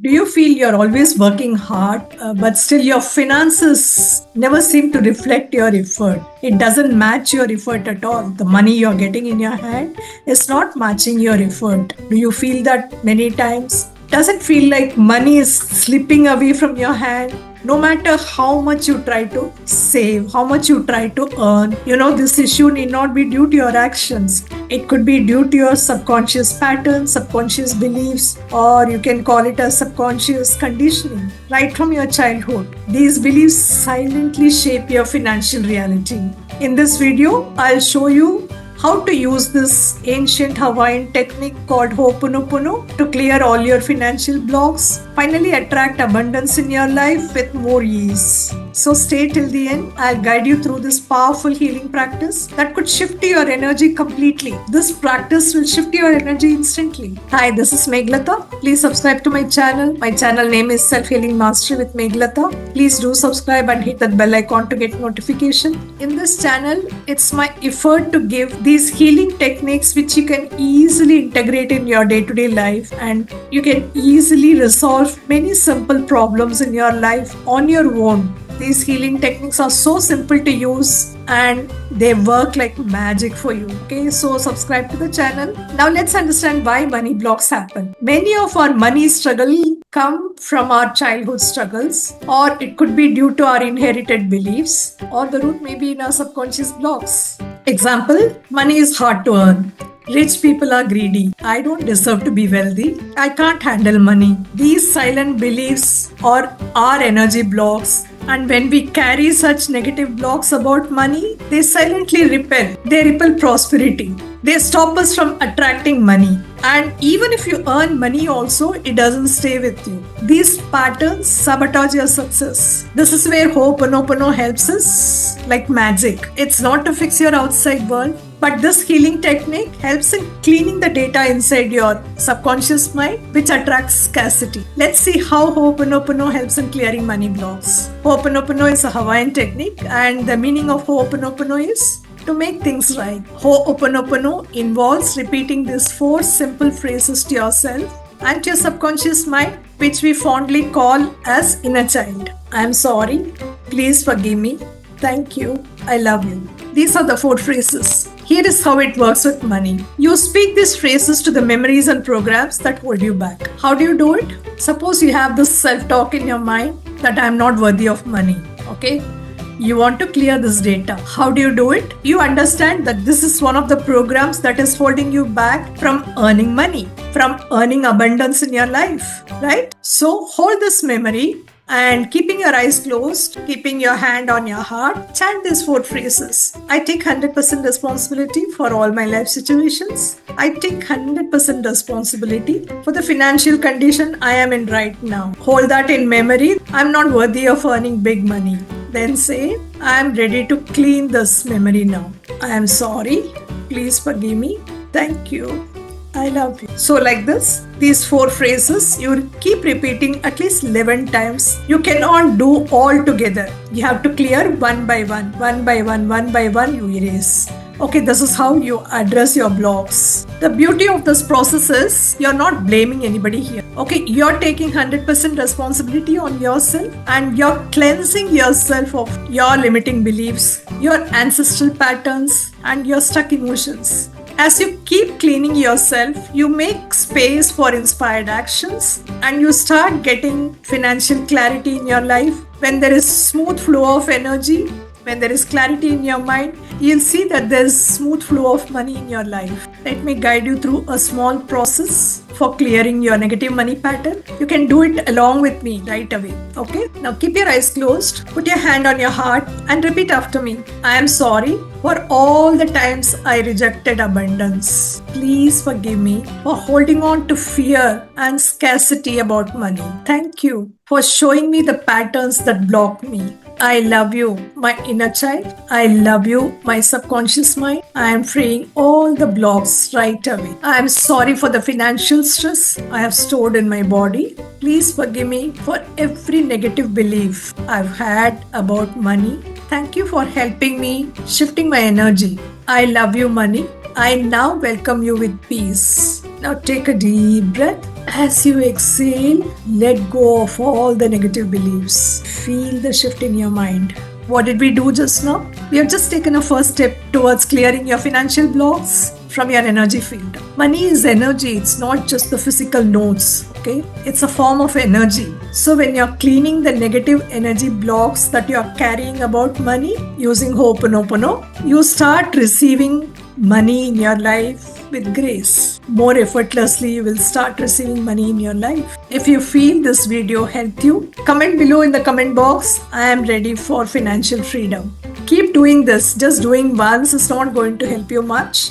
Do you feel you're always working hard, but still your finances never seem to reflect your effort? It doesn't match your effort at all. The money you're getting in your hand is not matching your effort. Do you feel that many times? Does it feel like money is slipping away from your hand? No matter how much you try to save, how much you try to earn, this issue need not be due to your actions. It could be due to your subconscious patterns, subconscious beliefs, or you can call it a subconscious conditioning right from your childhood. These beliefs silently shape your financial reality. In this video, I'll show you how to use this ancient Hawaiian technique called Ho'oponopono to clear all your financial blocks, finally attract abundance in your life with more ease. So stay till the end. I'll guide you through this powerful healing practice that could shift your energy completely. This practice will shift your energy instantly. Hi, this is Meghlata. Please subscribe to my channel. My channel name is Self Healing Mastery with Meghlata. Please do subscribe and hit that bell icon to get notification. In this channel, it's my effort to give these healing techniques which you can easily integrate in your day-to-day life, and you can easily resolve many simple problems in your life on your own. These healing techniques are so simple to use and they work like magic for you. Okay, so subscribe to the channel. Now let's understand why money blocks happen. Many of our money struggle come from our childhood struggles, or it could be due to our inherited beliefs, or the root may be in our subconscious blocks. Example, money is hard to earn. Rich people are greedy. I don't deserve to be wealthy. I can't handle money. These silent beliefs or our energy blocks, and when we carry such negative blocks about money, they silently repel. They repel prosperity. They stop us from attracting money. And even if you earn money also, it doesn't stay with you. These patterns sabotage your success. This is where Ho'oponopono helps us like magic. It's not to fix your outside world, but this healing technique helps in cleaning the data inside your subconscious mind, which attracts scarcity. Let's see how Ho'oponopono helps in clearing money blocks. Ho'oponopono is a Hawaiian technique, and the meaning of Ho'oponopono is to make things right. Ho'oponopono involves repeating these 4 simple phrases to yourself and to your subconscious mind, which we fondly call as inner child. I'm sorry. Please forgive me. Thank you. I love you. These are the 4 phrases. Here is how it works with money. You speak these phrases to the memories and programs that hold you back. How do you do it? Suppose you have this self-talk in your mind that I'm not worthy of money. Okay? You want to clear this data. How do you do it? You understand that this is one of the programs that is holding you back from earning money, from earning abundance in your life, right? So hold this memory and keeping your eyes closed, keeping your hand on your heart, chant these 4 phrases. I take 100% responsibility for all my life situations. I take 100% responsibility for the financial condition I am in right now. Hold that in memory. I'm not worthy of earning big money. Then say, I am ready to clean this memory now. I am sorry. Please forgive me. Thank you. I love you. So like this, these 4 phrases, you keep repeating at least 11 times. You cannot do all together. You have to clear one by one, one by one, one by one, you erase. Okay, this is how you address your blocks. The beauty of this process is you're not blaming anybody here. Okay, you're taking 100% responsibility on yourself and you're cleansing yourself of your limiting beliefs, your ancestral patterns, and your stuck emotions. As you keep cleaning yourself, you make space for inspired actions and you start getting financial clarity in your life. When there is smooth flow of energy, when there is clarity in your mind, you'll see that there's smooth flow of money in your life. Let me guide you through a small process for clearing your negative money pattern. You can do it along with me right away. Okay? Now keep your eyes closed, put your hand on your heart and repeat after me. I am sorry for all the times I rejected abundance. Please forgive me for holding on to fear and scarcity about money. Thank you for showing me the patterns that block me. I love you, my inner child. I love you, my subconscious mind. I am freeing all the blocks right away. I am sorry for the financial stress I have stored in my body. Please forgive me for every negative belief I've had about money. Thank you for helping me shifting my energy. I love you, money. I now welcome you with peace. Now take a deep breath As you exhale, let go of all the negative beliefs. Feel the shift in your mind. What did we do just now? We have just taken a first step towards clearing your financial blocks from your energy field. Money is energy, it's not just the physical notes, okay? It's a form of energy. So when you're cleaning the negative energy blocks that you're carrying about money using Ho'oponopono, you start receiving money in your life with grace. More effortlessly, you will start receiving money in your life. If you feel this video helped you, comment below in the comment box, I am ready for financial freedom. Keep doing this. Just doing once is not going to help you much.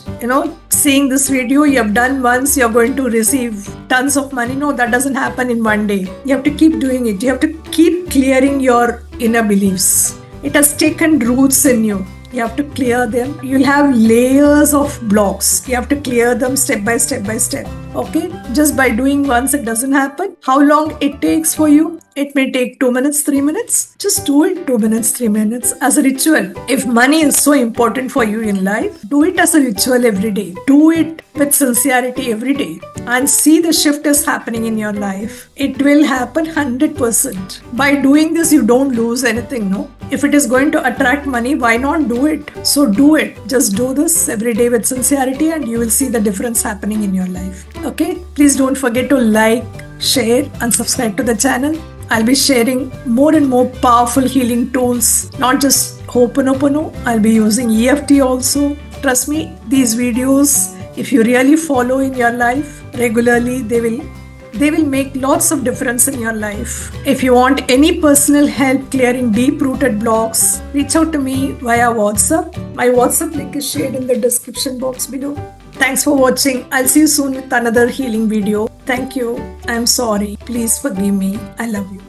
Seeing this video, you have done once, you're going to receive tons of money. No, that doesn't happen in one day. You have to keep doing it. You have to keep clearing your inner beliefs. It has taken roots in you. You have to clear them. You'll have layers of blocks. You have to clear them step by step by step. Okay? Just by doing once, it doesn't happen. How long it takes for you? It may take 2 minutes, 3 minutes. Just do it 2 minutes, 3 minutes as a ritual. If money is so important for you in life, do it as a ritual every day. Do it with sincerity every day and see the shift is happening in your life. It will happen 100%. By doing this, you don't lose anything, no? If it is going to attract money, why not do it? So do it. Just do this every day with sincerity and you will see the difference happening in your life. Okay? Please don't forget to like, share and subscribe to the channel. I'll be sharing more and more powerful healing tools, not just Ho'oponopono. I'll be using EFT also. Trust me, these videos, if you really follow in your life regularly, they will make lots of difference in your life. If you want any personal help clearing deep-rooted blocks, reach out to me via WhatsApp. My WhatsApp link is shared in the description box below. Thanks for watching. I'll see you soon with another healing video. Thank you. I'm sorry. Please forgive me. I love you.